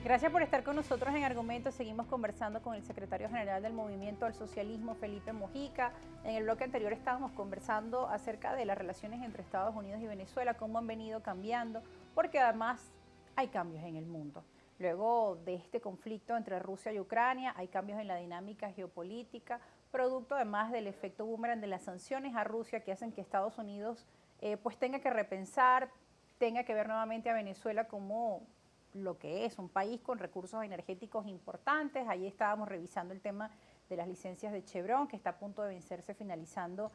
Gracias por estar con nosotros en Argumentos. Seguimos conversando con el secretario general del Movimiento al Socialismo, Felipe Mojica. En el bloque anterior estábamos conversando acerca de las relaciones entre Estados Unidos y Venezuela, cómo han venido cambiando, porque además hay cambios en el mundo. Luego de este conflicto entre Rusia y Ucrania, hay cambios en la dinámica geopolítica, producto además del efecto boomerang de las sanciones a Rusia que hacen que Estados Unidos pues tenga que repensar, tenga que ver nuevamente a Venezuela como lo que es un país con recursos energéticos importantes. Allí estábamos revisando el tema de las licencias de Chevron, que está a punto de vencerse finalizando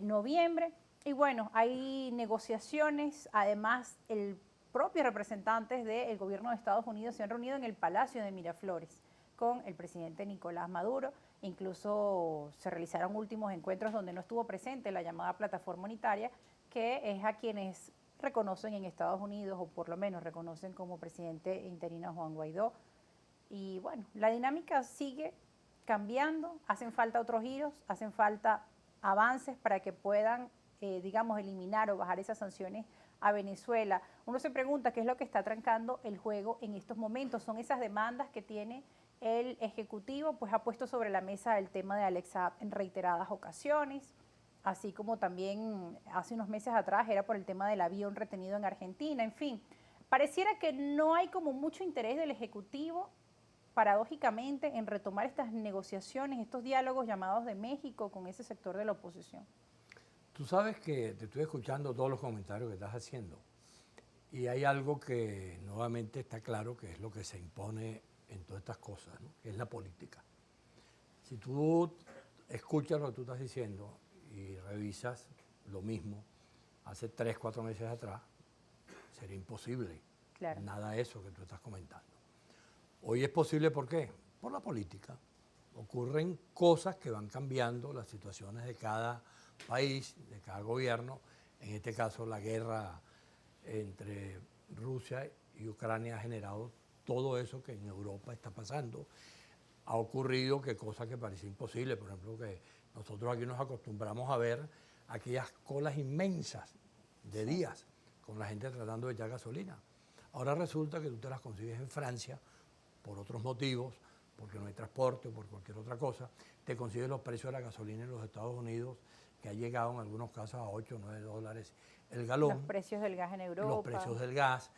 noviembre. Y bueno, hay negociaciones, además el propios representantes del gobierno de Estados Unidos se han reunido en el Palacio de Miraflores con el presidente Nicolás Maduro. Incluso se realizaron últimos encuentros donde no estuvo presente la llamada plataforma unitaria, que es a quienes reconocen en Estados Unidos, o por lo menos reconocen como presidente interino a Juan Guaidó. Y bueno, la dinámica sigue cambiando, hacen falta otros giros, hacen falta avances para que puedan, digamos, eliminar o bajar esas sanciones a Venezuela. Uno se pregunta qué es lo que está trancando el juego en estos momentos. Son esas demandas que tiene el Ejecutivo, pues ha puesto sobre la mesa el tema de Alexa en reiteradas ocasiones, así como también hace unos meses atrás era por el tema del avión retenido en Argentina. En fin, pareciera que no hay como mucho interés del Ejecutivo, paradójicamente, en retomar estas negociaciones, estos diálogos llamados de México con ese sector de la oposición. Tú sabes que te estoy escuchando todos los comentarios que estás haciendo y hay algo que nuevamente está claro que es lo que se impone en todas estas cosas, ¿no? Que es la política. Si tú escuchas lo que tú estás diciendo y revisas lo mismo hace 3, 4 meses atrás, sería imposible. Claro. Nada de eso que tú estás comentando. Hoy es posible, ¿por qué? Por la política. Ocurren cosas que van cambiando las situaciones de cada país, de cada gobierno. En este caso, la guerra entre Rusia y Ucrania ha generado todo eso que en Europa está pasando. Ha ocurrido que cosas que parecían imposibles, por ejemplo, que nosotros aquí nos acostumbramos a ver aquellas colas inmensas de días con la gente tratando de echar gasolina. Ahora resulta que tú te las consigues en Francia por otros motivos, porque no hay transporte o por cualquier otra cosa, te consigues los precios de la gasolina en los Estados Unidos, que ha llegado en algunos casos a 8 o 9 dólares el galón. Los precios del gas en Europa. Los precios del gas,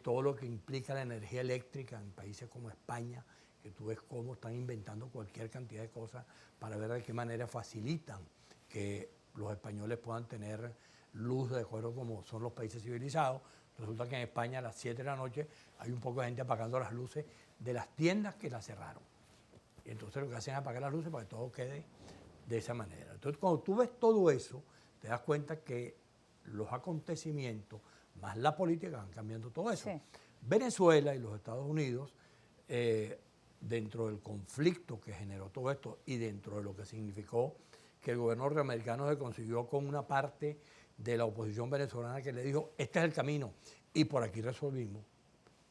todo lo que implica la energía eléctrica en países como España, que tú ves cómo están inventando cualquier cantidad de cosas para ver de qué manera facilitan que los españoles puedan tener luz de acuerdo como son los países civilizados. Resulta que en España a las 7 de la noche hay un poco de gente apagando las luces de las tiendas que las cerraron. Y entonces lo que hacen es apagar las luces para que todo quede de esa manera. Entonces cuando tú ves todo eso, te das cuenta que los acontecimientos más la política van cambiando todo eso. Sí. Venezuela y los Estados Unidos, dentro del conflicto que generó todo esto y dentro de lo que significó que el gobierno norteamericano se consiguió con una parte de la oposición venezolana que le dijo, este es el camino y por aquí resolvimos.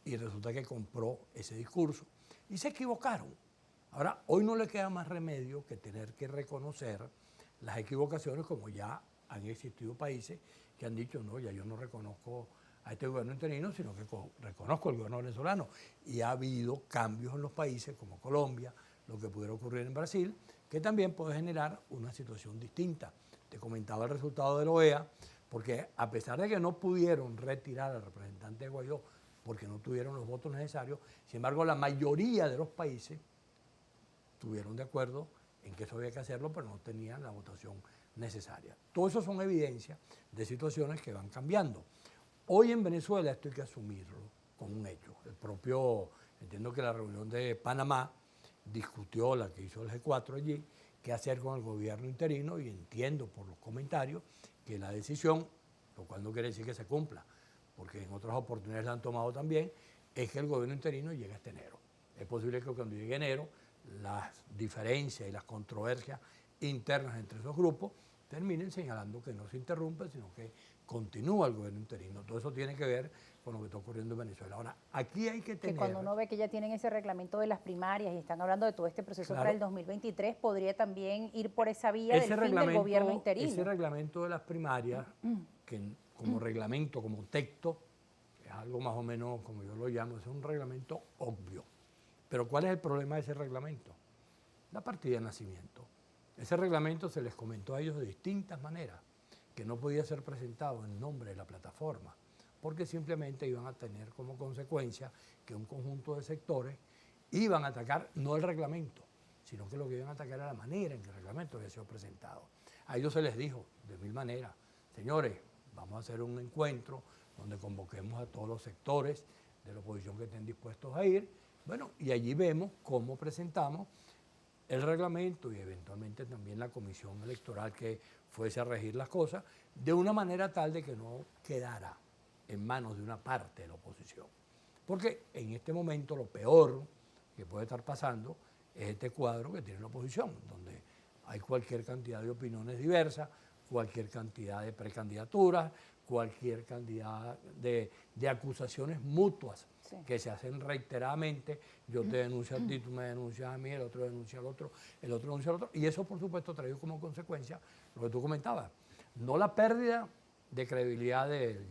Y resulta que compró ese discurso y se equivocaron. Ahora, hoy no le queda más remedio que tener que reconocer las equivocaciones, como ya han existido países que han dicho, no, ya yo no reconozco a este gobierno interino, sino que reconozco al gobierno venezolano. Y ha habido cambios en los países como Colombia, lo que pudiera ocurrir en Brasil, que también puede generar una situación distinta. Te comentaba el resultado de la OEA, porque a pesar de que no pudieron retirar al representante de Guaidó, porque no tuvieron los votos necesarios, sin embargo la mayoría de los países estuvieron de acuerdo en que eso había que hacerlo, pero no tenían la votación necesaria. Todo eso son evidencias de situaciones que van cambiando. Hoy en Venezuela esto hay que asumirlo como un hecho. Entiendo que la reunión de Panamá discutió, la que hizo el G4 allí, qué hacer con el gobierno interino, y entiendo por los comentarios que la decisión, lo cual no quiere decir que se cumpla, porque en otras oportunidades la han tomado también, es que el gobierno interino llegue este enero. Es posible que cuando llegue enero las diferencias y las controversias internas entre esos grupos terminen señalando que no se interrumpe, sino que continúa el gobierno interino. Todo eso tiene que ver con lo que está ocurriendo en Venezuela. Ahora, aquí hay que tener... Que cuando uno ve que ya tienen ese reglamento de las primarias y están hablando de todo este proceso, claro, para el 2023, podría también ir por esa vía del fin del gobierno interino. Ese reglamento de las primarias, que como reglamento, como texto, algo más o menos, como yo lo llamo, es un reglamento obvio. Pero ¿cuál es el problema de ese reglamento? La partida de nacimiento. Ese reglamento se les comentó a ellos de distintas maneras, que no podía ser presentado en nombre de la plataforma, porque simplemente iban a tener como consecuencia que un conjunto de sectores iban a atacar no el reglamento, sino que lo que iban a atacar era la manera en que el reglamento había sido presentado. A ellos se les dijo de mil maneras: señores, vamos a hacer un encuentro donde convoquemos a todos los sectores de la oposición que estén dispuestos a ir, bueno, y allí vemos cómo presentamos el reglamento y eventualmente también la comisión electoral que fuese a regir las cosas, de una manera tal de que no quedara en manos de una parte de la oposición. Porque en este momento lo peor que puede estar pasando es este cuadro que tiene la oposición, donde hay cualquier cantidad de opiniones diversas, cualquier cantidad de precandidaturas, cualquier cantidad de acusaciones mutuas que se hacen reiteradamente. Yo te denuncio a ti, tú me denuncias a mí, el otro denuncia al otro, el otro denuncia al otro. Y eso, por supuesto, trae como consecuencia lo que tú comentabas. No la pérdida de credibilidad la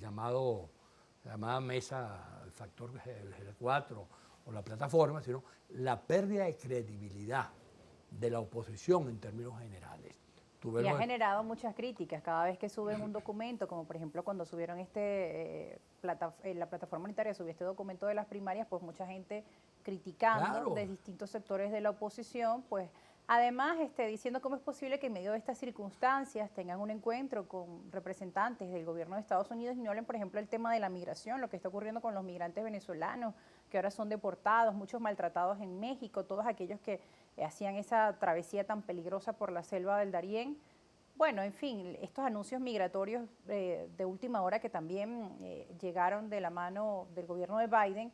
llamada mesa, el factor G4 o la plataforma, sino la pérdida de credibilidad de la oposición en términos generales. Y ha generado muchas críticas cada vez que suben un documento, como por ejemplo cuando subieron la plataforma unitaria subió este documento de las primarias, pues mucha gente criticando de distintos sectores de la oposición, pues además diciendo cómo es posible que en medio de estas circunstancias tengan un encuentro con representantes del gobierno de Estados Unidos y no hablen, por ejemplo, el tema de la migración, lo que está ocurriendo con los migrantes venezolanos, que ahora son deportados, muchos maltratados en México, todos aquellos que hacían esa travesía tan peligrosa por la selva del Darién. Bueno, en fin, estos anuncios migratorios de última hora que también llegaron de la mano del gobierno de Biden,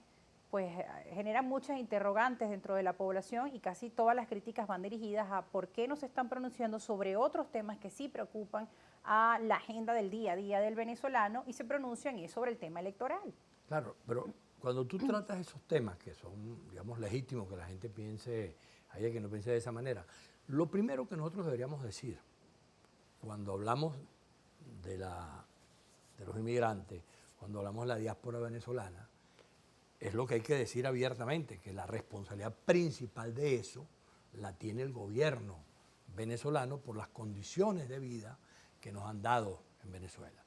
pues generan muchas interrogantes dentro de la población y casi todas las críticas van dirigidas a por qué no se están pronunciando sobre otros temas que sí preocupan a la agenda del día a día del venezolano y se pronuncian sobre el tema electoral. Claro, pero cuando tú tratas esos temas que son, digamos, legítimos, que la gente piense, haya que no piense de esa manera, lo primero que nosotros deberíamos decir cuando hablamos de los inmigrantes, cuando hablamos de la diáspora venezolana, es lo que hay que decir abiertamente, que la responsabilidad principal de eso la tiene el gobierno venezolano por las condiciones de vida que nos han dado en Venezuela.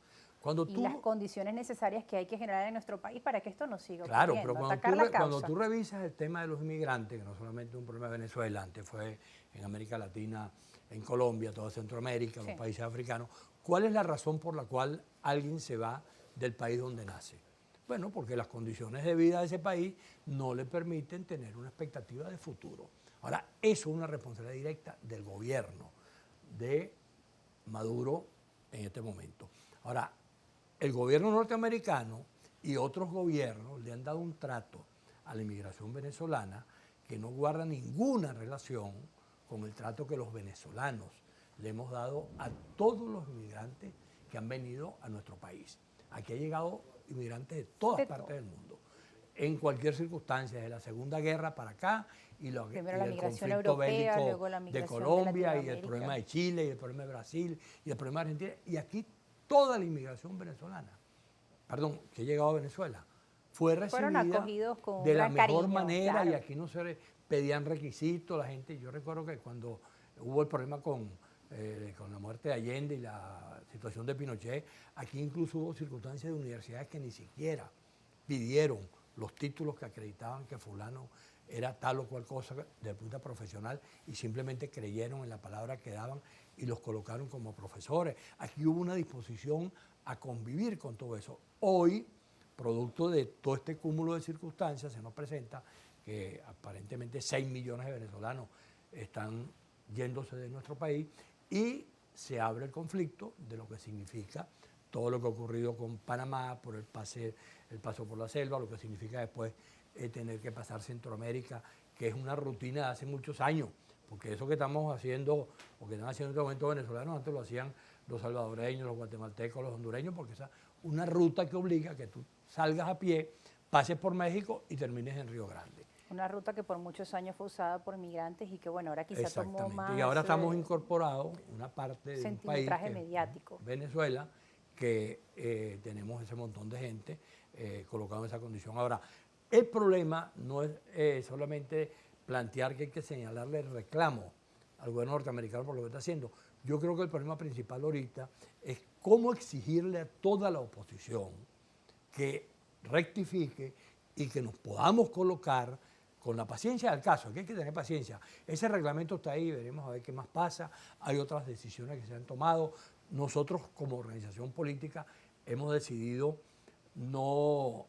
Y las condiciones necesarias que hay que generar en nuestro país para que esto no siga ocurriendo. Claro, pero cuando tú revisas el tema de los inmigrantes, que no solamente es un problema de Venezuela, antes fue en América Latina, en Colombia, toda Centroamérica, los países africanos, ¿cuál es la razón por la cual alguien se va del país donde nace? Bueno, porque las condiciones de vida de ese país no le permiten tener una expectativa de futuro. Ahora, eso es una responsabilidad directa del gobierno de Maduro en este momento. Ahora, el gobierno norteamericano y otros gobiernos le han dado un trato a la inmigración venezolana que no guarda ninguna relación con el trato que los venezolanos le hemos dado a todos los inmigrantes que han venido a nuestro país. Aquí ha llegado inmigrantes de todas partes del mundo, en cualquier circunstancia, desde la Segunda Guerra para acá, y el conflicto europea, bélico de Colombia, y el problema de Chile, y el problema de Brasil, y el problema de Argentina, y aquí toda la inmigración venezolana, que ha llegado a Venezuela, fue recibida de la mejor manera, y aquí no se pedían requisitos, la gente, yo recuerdo que cuando hubo el problema con la muerte de Allende y la situación de Pinochet, aquí incluso hubo circunstancias de universidades que ni siquiera pidieron los títulos que acreditaban que fulano era tal o cual cosa de punta profesional y simplemente creyeron en la palabra que daban y los colocaron como profesores. Aquí hubo una disposición a convivir con todo eso. Hoy, producto de todo este cúmulo de circunstancias, se nos presenta que aparentemente 6 millones de venezolanos están yéndose de nuestro país y se abre el conflicto de lo que significa todo lo que ha ocurrido con Panamá por el paso por la selva, lo que significa después tener que pasar Centroamérica, que es una rutina de hace muchos años, porque eso que estamos haciendo, o que están haciendo en este momento venezolanos, antes lo hacían los salvadoreños, los guatemaltecos, los hondureños, porque esa es una ruta que obliga a que tú salgas a pie, pases por México y termines en Río Grande. Una ruta que por muchos años fue usada por migrantes y que, bueno, ahora quizá tomó más... Y ahora estamos incorporados una parte de un país, mediático. Venezuela, que tenemos ese montón de gente colocado en esa condición. Ahora, el problema no es solamente plantear que hay que señalarle el reclamo al gobierno norteamericano por lo que está haciendo. Yo creo que el problema principal ahorita es cómo exigirle a toda la oposición que rectifique y que nos podamos colocar con la paciencia del caso. Aquí hay que tener paciencia. Ese reglamento está ahí, veremos a ver qué más pasa. Hay otras decisiones que se han tomado. Nosotros como organización política hemos decidido no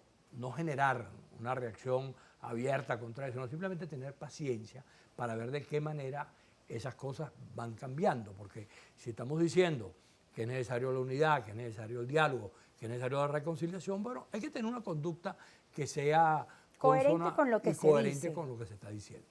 generar una reacción abierta contra eso, sino simplemente tener paciencia para ver de qué manera esas cosas van cambiando, porque si estamos diciendo que es necesario la unidad, que es necesario el diálogo, que es necesario la reconciliación, bueno, hay que tener una conducta que sea coherente con lo que se coherente dice. con lo que se está diciendo.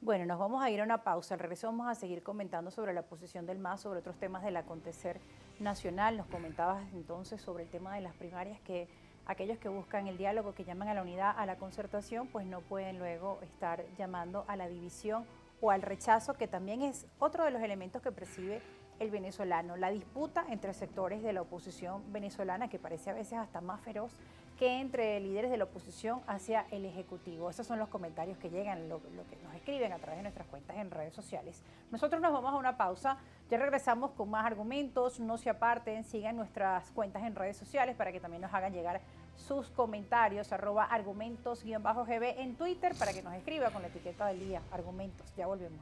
Bueno, nos vamos a ir a una pausa. Al regreso vamos a seguir comentando sobre la posición del MAS, sobre otros temas del acontecer nacional. Nos comentabas entonces sobre el tema de las primarias, que aquellos que buscan el diálogo, que llaman a la unidad, a la concertación, pues no pueden luego estar llamando a la división o al rechazo, que también es otro de los elementos que percibe el venezolano. La disputa entre sectores de la oposición venezolana, que parece a veces hasta más feroz que entre líderes de la oposición hacia el Ejecutivo. Esos son los comentarios que llegan, lo que nos escriben a través de nuestras cuentas en redes sociales. Nosotros nos vamos a una pausa, ya regresamos con más argumentos, no se aparten, sigan nuestras cuentas en redes sociales para que también nos hagan llegar sus comentarios, @argumentos_gb en Twitter, para que nos escriba con la etiqueta del día, argumentos. Ya volvemos.